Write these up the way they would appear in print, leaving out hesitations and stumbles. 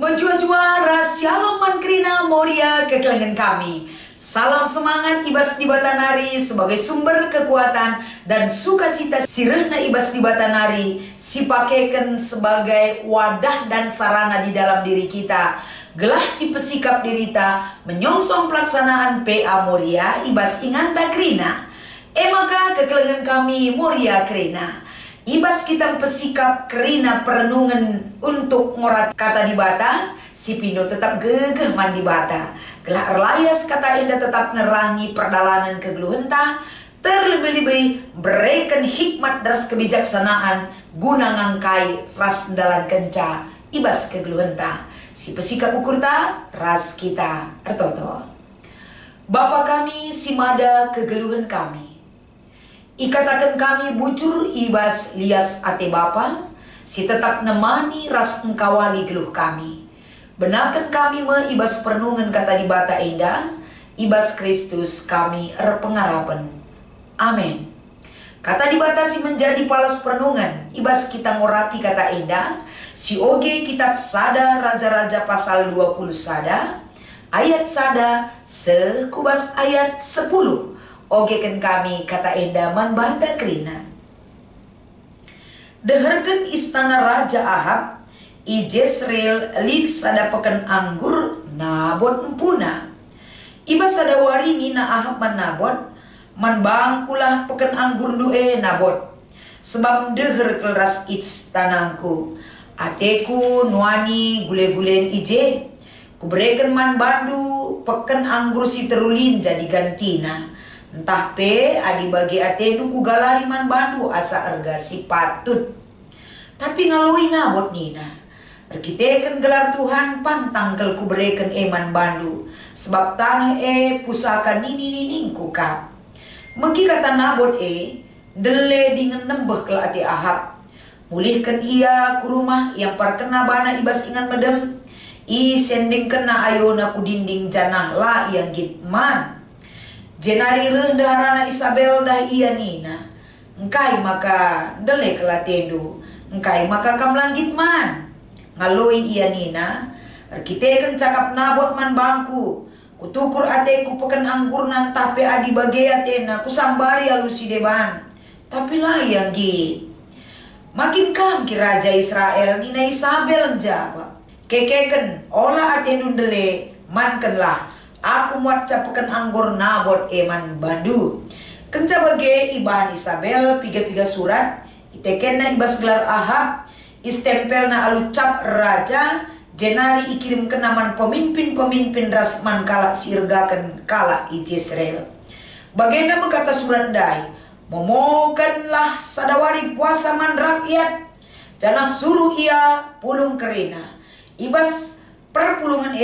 Berjuara Shalom Mankrina Moria kekelangan kami. Salam semangat Ibas di Batanari sebagai sumber kekuatan dan sukacita sirehna Ibas di Batanari sipakeken sebagai wadah dan sarana di dalam diri kita. Gelah si pesikap dirita menyongsong pelaksanaan PA Moria Ibas inganta Krina. Maka kekelangan kami Moria Krina. Ibas kita pesikap kerina perenungan untuk ngorat kata di bata, si Pindo tetap gegeh mandi bata. Gelah erlayas kata indah tetap nerangi perdalanan kegeluhenta, terlebih-lebih berikan hikmat daras kebijaksanaan guna ngangkai ras dalan kenca ibas kegeluhenta. Si pesikap ukurta ras kita ertoto. Bapa kami si mada kegeluhan kami. Ikatakan kami bujur ibas lias ate bapa, si tetap nemani ras engkawali geluh kami. Benakan kami me ibas perenungan kata di bata indah, ibas Kristus kami erpengarapan. Amin. Kata di bata si menjadi palas perenungan, ibas kita ngorati kata indah, si oge kitab sada raja-raja pasal 20 sada, ayat sada sekubas ayat 10. Ogekan kami kata endaman banda Krina. Dehergen istana Raja Ahab, i Jezreel lid sada peken anggur Nabot empuna. Iba sada warini na Ahab man Nabot, man bangkulah peken anggur due Nabot. Sebab deher keras istanangku, ateku nuani gule-gulen ije, kubreken man bandu peken anggur si terulin jadi gantina. Entah pe adi bagi atenu ku galari man bandu asa erga si patut. Tapi ngalui Nabot nina. Erkiteken gelar Tuhan pantangkel ku bereken eman bandu. Sebab tanah pusaka nini ku kap. Mengki kata Nabot dele dengan nembeh ke ati Ahab. Mulihkan ia ku rumah yang parkena bana ibas ingan medem. I sending kena ayona ku dinding janah la yang gitman. Jenari rendah rana Isabel dah iya nina. Engkai maka dele kelatendu. Engkai maka kam langgit man. Ngaloi iya nina. Erkiteken cakap Nabot man bangku. Kutukur ateku peken anggur nan tape adi bagai atena. Kusambari alusi deban. Tapi lah yang git. Makin kam ki Raja Israel nina Isabel jawab. Kekeken olah atendun dele mankenlah. Aku muat capakan anggur Nabot eman bandu. Kenca bage ibahan Isabel piga-piga surat. Itekena ibas gelar Ahab. Istempel na alucap raja. Jenari ikirim kenaman pemimpin-pemimpin rasman kala sirgakan kala i Jezreel. Bagenda mengkata surat dai. Momokanlah sadawari puasa man rakyat. Jana suruh ia pulung kerina. Ibas perpulungan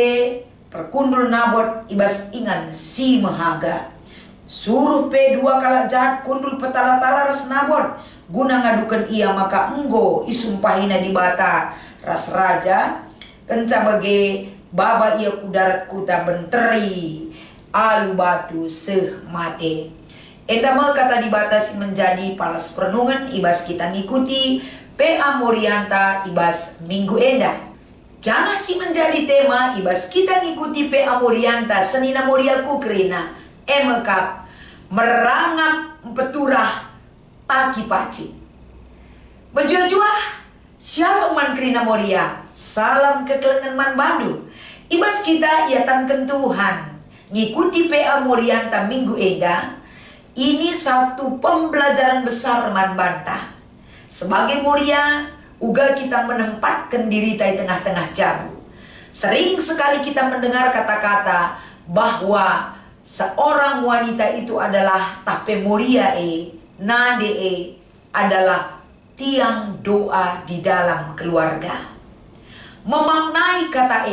perkundul Nabot ibas ingan si mahaga. Suruh pe dua kala jahat kundul petala-tala ras Nabot. Guna ngadukan ia maka enggo isumpahina di bata ras raja. Kenca bage baba ia kudar kuta benteri. Alu batu seh mate. Endama kata di bata si menjadi palas perenungan ibas kita ngikuti PA Morianta ibas minggu endah. Jana si menjadi tema ibas kita ngikuti PA Morianta senina Moriaku Krina emekap merangap peturah taki paci. Berjuah-juah Shalom Mankrina Moria. Salam kekelengan man bandu. Ibas kita iatankan Tuhan ngikuti PA Morianta minggu ega. Ini satu pembelajaran besar man bantah. Sebagai Moria uga kita menempatkan diri di tengah-tengah jabu. Sering sekali kita mendengar kata-kata bahwa seorang wanita itu adalah tape Moria nade adalah tiang doa di dalam keluarga. Memaknai kata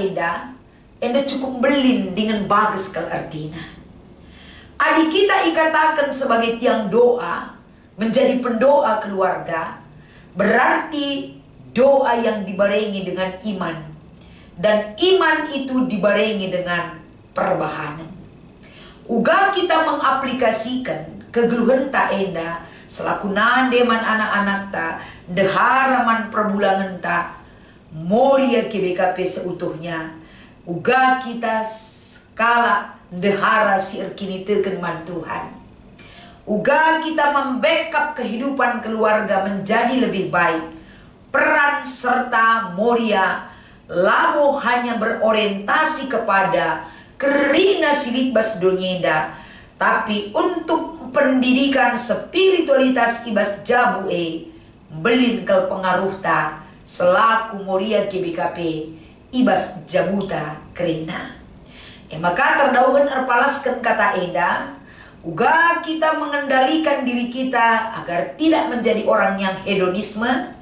enda cukup belin dengan bagus ke artinya. Adik kita ikatakan sebagai tiang doa, menjadi pendoa keluarga, berarti doa yang dibarengi dengan iman. Dan iman itu dibarengi dengan perbahanan. Uga kita mengaplikasikan kegeluhan ta enda selaku nandeman anak-anak ta, deharaman perbulangan ta, Moria KBKP seutuhnya. Uga kita skala dehara si erkini teken man Tuhan. Uga kita membackup kehidupan keluarga menjadi lebih baik. Peran serta Moria labo hanya berorientasi kepada kerina silitbas donyenda, tapi untuk pendidikan spiritualitas ibas jabu belin kel pengaruh ta selaku Moria GBKP ibas jabuta kerina. Maka terdauhan erpalaskan kata enda, uga kita mengendalikan diri kita agar tidak menjadi orang yang hedonisme.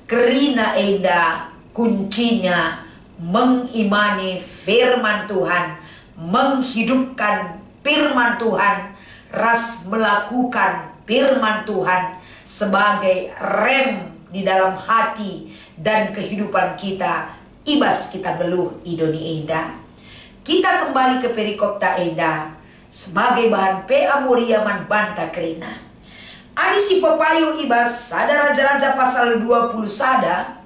Kerina enda kuncinya mengimani firman Tuhan, menghidupkan firman Tuhan, ras melakukan firman Tuhan sebagai rem di dalam hati dan kehidupan kita. Ibas kita geluh idoni enda. Kita kembali ke perikopta enda sebagai bahan PA Moria man banta kerina. Adi si pepayu ibas sada raja-raja pasal 20 sada.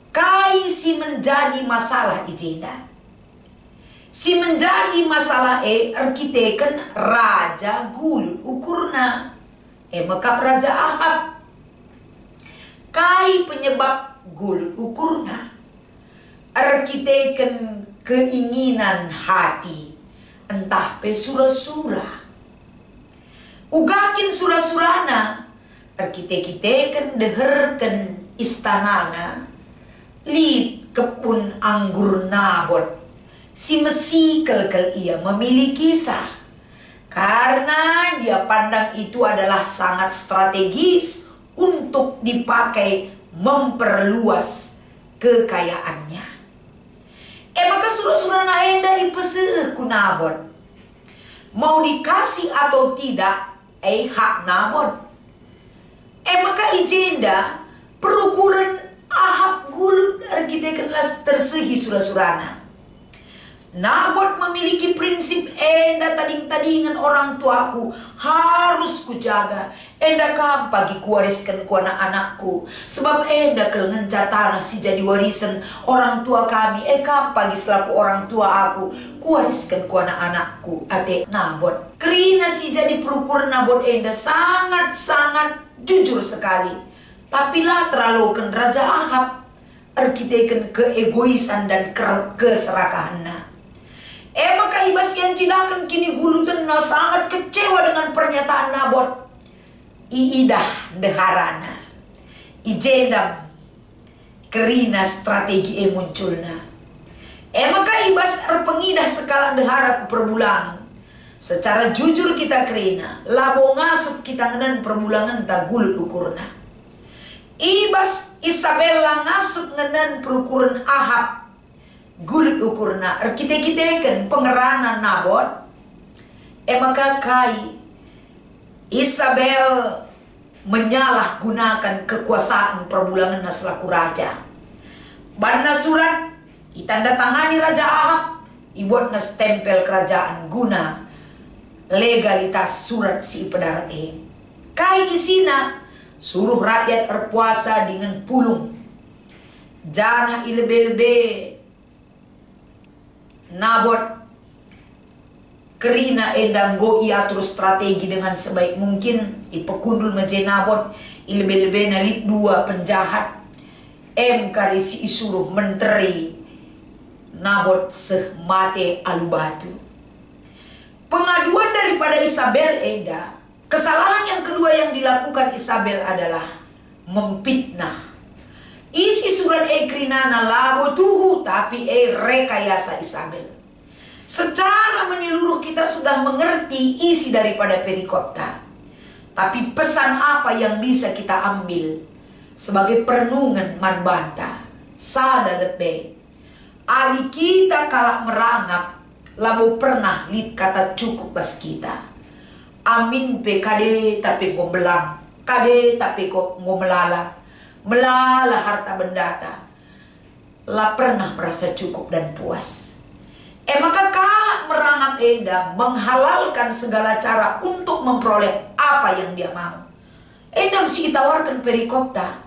Kai si menjadi masalah ijenda. Si menjadi masalah arkiteken raja gulut ukurna. Mekap raja Ahab. Kai penyebab gulut ukurna. Arkiteken keinginan hati. Entah pe sura-sura. Ugakin sura-surana. Arkiteken deherken istanana. Lid kebun anggur Nabot. Si mesikel ia memiliki kisah. Karena dia pandang itu adalah sangat strategis untuk dipakai memperluas kekayaannya. Maka surah-surah enda ipese ku Nabot. Mau dikasih atau tidak, hak Nabot. Maka ijenda perukuran Ahab gulut arkitekenlah tersehi surah-surana. Nabot memiliki prinsip enda tading-tadingan orang tuaku harus kujaga. Enda kam pagi kuwariskan ku anak-anakku. Sebab enda kelengenca tanah si jadi warisan orang tua kami. Kam pagi selaku orang tua aku kuwariskan ku anak-anakku. Ate Nabot. Kerina si jadi perukuran Nabot enda sangat-sangat jujur sekali. Tapi lah terlalu kan Raja Ahab arkiteken keegoisan dan keserakahannya. Maka ibas yang cidakan kini gulutan sangat kecewa dengan pernyataan Nabot. Iidah deharana. Ijendam kerina strategi munculna. Maka ibas pengidah sekala dehara ke perbulangan. Secara jujur kita kerina. Labo ngasup kita ngenen perbulangan tak gulut ukurna. Ibas Isabella ngasup ngenen perukuran Ahab. Gulut ukurna arkiteken pengeranan Nabot. Maka kai Isabel menyalahgunakan kekuasaan perbulangan selaku raja. Banda surat itanda tangani Raja Ahab, ibuatna stempel kerajaan guna legalitas surat si pedarat Kai isina suruh rakyat berpuasa dengan pulung. Jangan ilebe-lebe Nabot kerina endang go iatur strategi dengan sebaik mungkin. Ipekundul meje Nabot ilebe-lebe nalit dua penjahat. Karisi isuruh menteri Nabot seh mate alubatu. Pengaduan daripada Isabel enda. Kesalahan yang kedua yang dilakukan Isabel adalah memfitnah. Isi surat krinana labo tuhu tapi rekayasa Isabel. Secara menyeluruh kita sudah mengerti isi daripada perikopta. Tapi pesan apa yang bisa kita ambil sebagai perenungan manbanta? Sada lebih. Adi kita kalak merangap labo pernah lid kata cukup bas kita. Amin pe kade tapi kok belang. Kade tapi kok ngomelala. Melala harta bendata. Lah pernah merasa cukup dan puas. Maka kalak merangap enda menghalalkan segala cara untuk memperoleh apa yang dia mau. Enda mesti ditawarkan perikopta.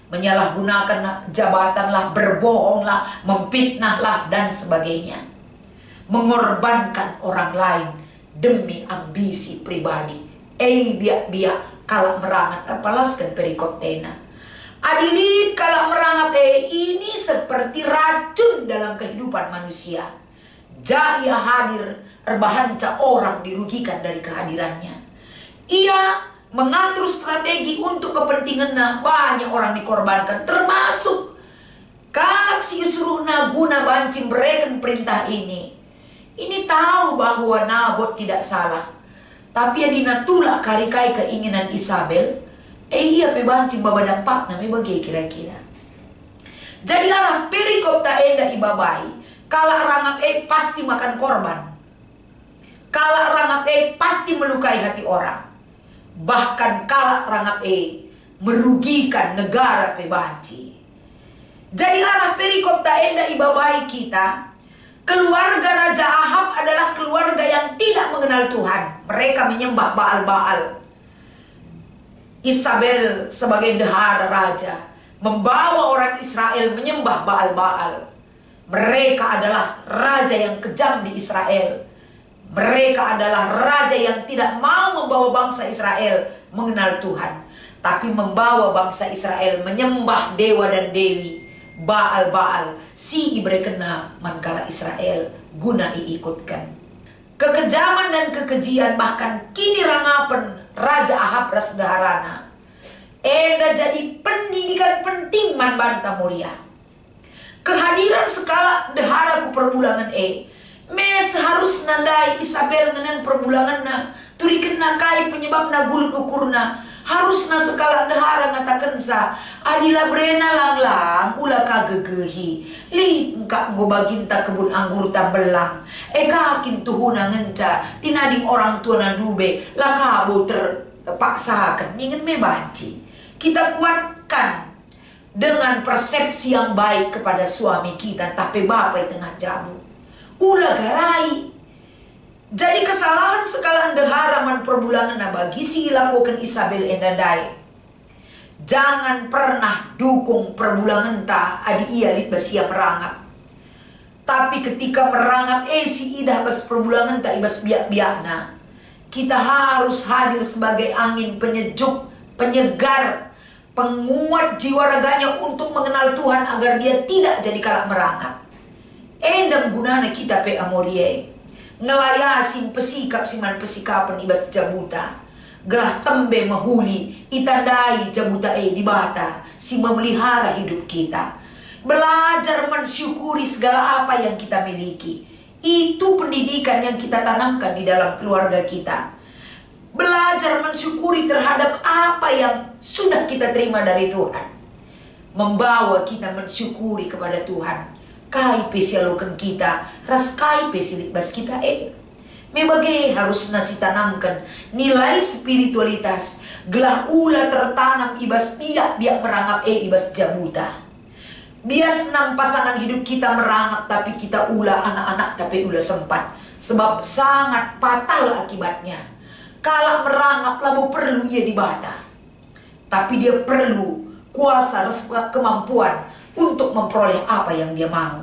menyalahgunakan jabatanlah, berbohonglah, memfitnahlah, dan sebagainya. Mengorbankan orang lain demi ambisi pribadi. Biak-biak kalau merangat, apalaskan perikop tena. Adilit kalau merangap ini seperti racun dalam kehidupan manusia. Jaya hadir, erbahanca orang dirugikan dari kehadirannya. Ia mengatur strategi untuk kepentingannya, banyak orang dikorbankan, termasuk kalak si suruhna guna bancing bereken perintah ini. Ini tahu bahwa Nabot tidak salah, tapi ya dinatula karikai keinginan Isabel. Ia pebancing baba dampak nami bagi kira-kira. Jadi arah perikop tak enda ibabai, kala rangap pasti makan korban. Kala rangap pasti melukai hati orang. Bahkan kala rangap merugikan negara pebanci. Jadi arah perikop tak enda ibabai kita, keluarga Raja Ahab adalah keluarga yang tidak mengenal Tuhan. Mereka menyembah Baal-Baal. Isabel sebagai dahara raja membawa orang Israel menyembah Baal-Baal. Mereka adalah raja yang kejam di Israel. Mereka adalah raja yang tidak mau membawa bangsa Israel mengenal Tuhan, tapi membawa bangsa Israel menyembah dewa dan dewi, Baal-Baal, si ibrekena mankala Israel guna iikutkan. Kekejaman dan kekejian bahkan kini rangapan Raja Ahab Rasdaharana. Eda jadi pendidikan penting man banta muria. Kehadiran skala dehara ku perbulangan mes harus nandai Isabel ngenen perbulangan na turiken na kai penyebab na gulut ukurna harus na skala dehara ngatakan sa adila brena lang ula kagegehi li engka ngobaginta kebun anggur tambelang kakin tuhuna ngenca tinading orang tua na dube lakabo terpaksakan ningen me banci. Kita kuatkan dengan persepsi yang baik kepada suami kita, tapi bapak tengah jamu ulah garai. Jadi kesalahan sekalian deharaman perbulangan na bagi si lakukan Isabel endandai. Jangan pernah dukung perbulangan ta adi ia lit basia merangap. Tapi ketika merangap si idah bas perbulangan ta ibas biak-biakna, kita harus hadir sebagai angin penyejuk, penyegar, penguat jiwa raganya untuk mengenal Tuhan agar dia tidak jadi kalak merangap. Endam gunana kita pe amorie ngelayasin pesikap siman pesikapan ibas jabuta gelah tembe mahuli itandai jabuta di bata si memelihara hidup kita. Belajar mensyukuri segala apa yang kita miliki, itu pendidikan yang kita tanamkan di dalam keluarga kita. Belajar mensyukuri terhadap apa yang sudah kita terima dari Tuhan, membawa kita mensyukuri kepada Tuhan. Kai pesialukan kita, ras kai pesilibas kita Mebage harus nasi tanamkan nilai spiritualitas, gelah ula tertanam ibas biak merangap ibas jabuta. Bias 6 pasangan hidup kita merangap tapi kita ula anak-anak tapi ula sempat. Sebab sangat fatal akibatnya. Kalau merangap lalu perlu ia dibata, tapi dia perlu kuasa kemampuan untuk memperoleh apa yang dia mau.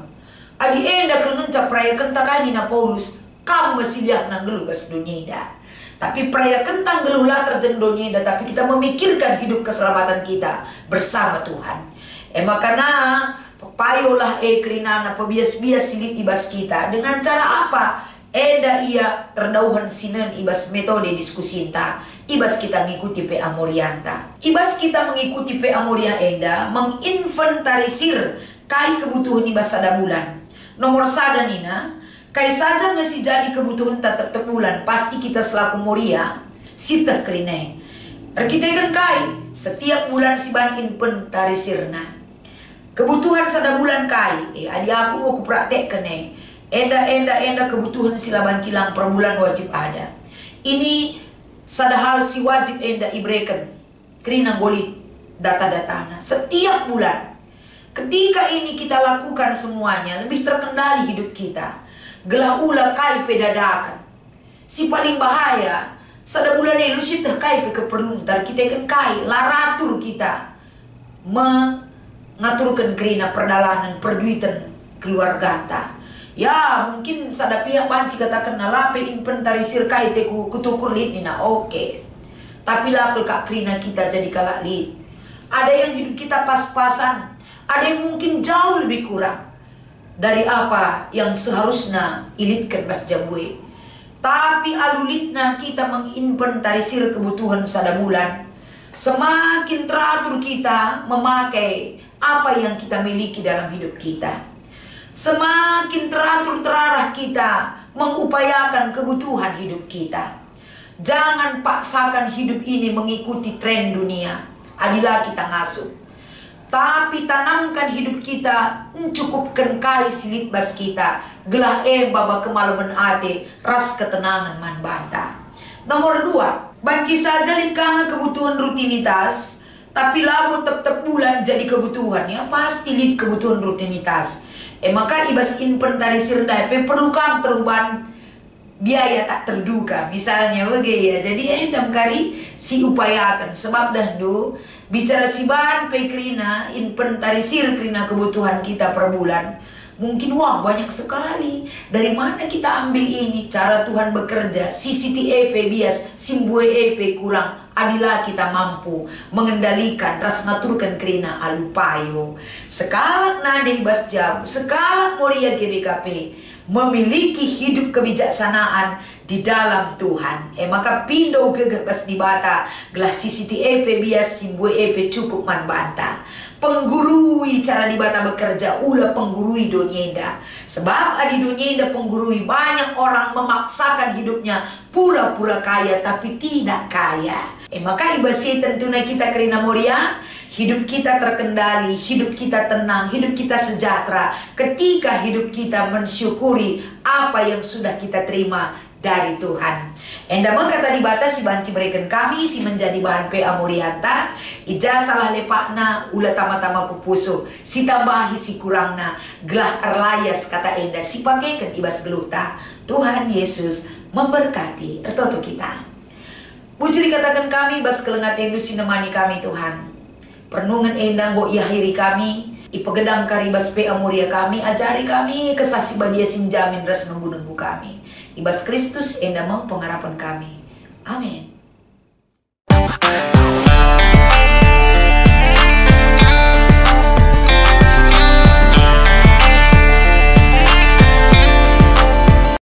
Adi enda kelenca praya kentakani na Paulus kamu mesiliah nang geluh bas dunia. Tapi praya kentang geluhlah terjeng dunia, tapi kita memikirkan hidup keselamatan kita bersama Tuhan. Makana payolah kerinana pebias-bias silit ibas kita dengan cara apa? Enda ia terdauhan sinen ibas metode diskusi inta. Ibas kita mengikuti PA Morianta. Ibas kita mengikuti PA Moria enda menginventarisir kai kebutuhan ibas sada bulan. Nomor sada nina, kai saja ngasi jadi kebutuhan tetap bulan pasti kita selaku Moria sita kerine. Kita kan kai setiap bulan si ban inventarisirna. Kebutuhan sada bulan kai, adi aku mau kupraktek kene. Enda kebutuhan silaban cilang per bulan wajib ada. Ini sadahal si wajib enda ibrekan kerina golit data-datana setiap bulan. Ketika ini kita lakukan semuanya, lebih terkendali hidup kita. Gelah ula kai pedadakan. Si paling bahaya sada bulan lu sih teh kai pe keperluan tar kita kan kai laratur kita. mengaturkan kerina perdalanan perduitan keluarga ta. Ya mungkin sada pihak banci katakan nalape inventarisir kaite kutukur lid nina oke. Tapi lakul kak kerina kita jadi kalak lid. Ada yang hidup kita pas-pasan, ada yang mungkin jauh lebih kurang dari apa yang seharusnya ilitkan pas jabue. Tapi alulitna kita menginventarisir kebutuhan sada bulan, semakin teratur kita memakai apa yang kita miliki dalam hidup kita. Semakin teratur terarah kita mengupayakan kebutuhan hidup kita. Jangan paksakan hidup ini mengikuti tren dunia. Adilah kita ngasuh. Tapi tanamkan hidup kita mencukupkan kai silit bas kita. Gelah baba kemalaman ate ras ketenangan man banta. Nomor 2, banci saja likanga kebutuhan rutinitas. Tapi labu tetap bulan jadi kebutuhan ya pasti lid kebutuhan rutinitas. Maka ibas inventarisir dape perlu kam teruban biaya tak terduga. Misalnya bagi ya. Jadi dam kari si upayakan sebab dahdu bicara si ban pe krina inventarisir krina kebutuhan kita per bulan. Mungkin wah banyak sekali. Dari mana kita ambil ini? Cara Tuhan bekerja. Sisiti EP bias, simbue EP kurang. Adilah kita mampu mengendalikan ras ngaturkan kerina alupayo. Sekalak nade bas jauh, sekalak moria GBKP memiliki hidup kebijaksanaan di dalam Tuhan. Maka pindo gegebas di bata gelas sisiti EP bias simbue EP cukup man banta. Penggurui cara di bata bekerja ulah penggurui donyenda. Sebab adi donyenda penggurui banyak orang memaksakan hidupnya pura-pura kaya tapi tidak kaya. Maka ibasi tentunya kita kerina moria, hidup kita terkendali, hidup kita tenang, hidup kita sejahtera ketika hidup kita mensyukuri apa yang sudah kita terima dari Tuhan. Enda maka tadi batas si banci berikan kami si menjadi bahan PA Morianta ijazah lepakna ula tama-tama kupuso si tambahi si kurangna gelah erlayas kata enda si pakaikan ibas geluta. Tuhan Yesus memberkati ertoto kita. Puji dikatakan kami bas kelengat yang sinemani kami Tuhan. Pernungan endang go iahiri kami ipegedang karibas PA Moria kami ajari kami kesasi badia sinjamin ras nunggu-nunggu kami. Ibas Kristus enda mau pengharapan kami. Amin.